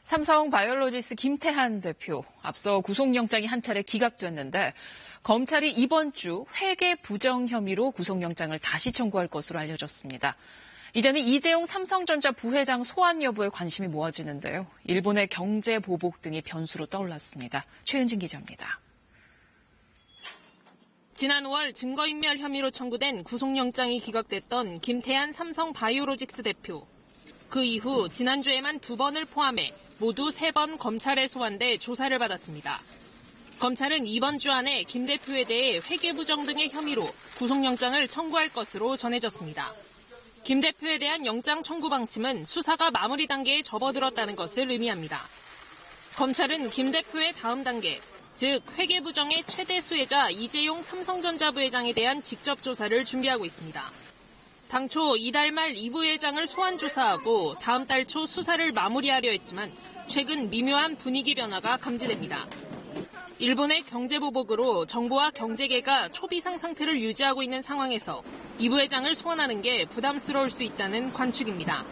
삼성 바이오로직스 김태한 대표, 앞서 구속영장이 한 차례 기각됐는데 검찰이 이번 주 회계 부정 혐의로 구속영장을 다시 청구할 것으로 알려졌습니다. 이제는 이재용 삼성전자 부회장 소환 여부에 관심이 모아지는데요. 일본의 경제 보복 등이 변수로 떠올랐습니다. 최은진 기자입니다. 지난 5월 증거인멸 혐의로 청구된 구속영장이 기각됐던 김태한 삼성 바이오로직스 대표. 그 이후 지난주에만 2번을 포함해 모두 3번 검찰에 소환돼 조사를 받았습니다. 검찰은 이번 주 안에 김 대표에 대해 회계부정 등의 혐의로 구속영장을 청구할 것으로 전해졌습니다. 김 대표에 대한 영장 청구 방침은 수사가 마무리 단계에 접어들었다는 것을 의미합니다. 검찰은 김 대표의 다음 단계, 즉 회계부정의 최대 수혜자 이재용 삼성전자 부회장에 대한 직접 조사를 준비하고 있습니다. 당초 이달 말 이 부회장을 소환 조사하고 다음 달 초 수사를 마무리하려 했지만 최근 미묘한 분위기 변화가 감지됩니다. 일본의 경제 보복으로 정부와 경제계가 초비상 상태를 유지하고 있는 상황에서 이 부회장을 소환하는 게 부담스러울 수 있다는 관측입니다.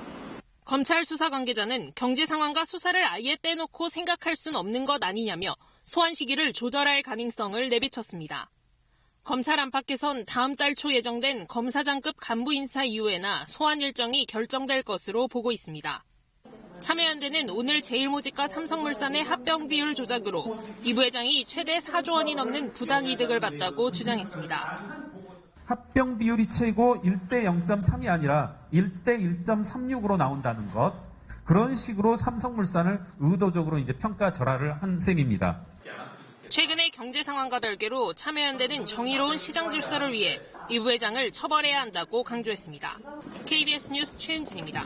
검찰 수사 관계자는 경제 상황과 수사를 아예 떼놓고 생각할 순 없는 것 아니냐며 소환 시기를 조절할 가능성을 내비쳤습니다. 검찰 안팎에선 다음 달 초 예정된 검사장급 간부 인사 이후에나 소환 일정이 결정될 것으로 보고 있습니다. 참여연대는 오늘 제일모직과 삼성물산의 합병 비율 조작으로 이 부회장이 최대 4조 원이 넘는 부당이득을 봤다고 주장했습니다. 합병 비율이 최고 1대 0.3이 아니라 1대 1.36으로 나온다는 것. 그런 식으로 삼성물산을 의도적으로 이제 평가절하를 한 셈입니다. 최근의 경제 상황과 별개로 참여연대는 정의로운 시장 질서를 위해 이 부회장을 처벌해야 한다고 강조했습니다. KBS 뉴스 최은진입니다.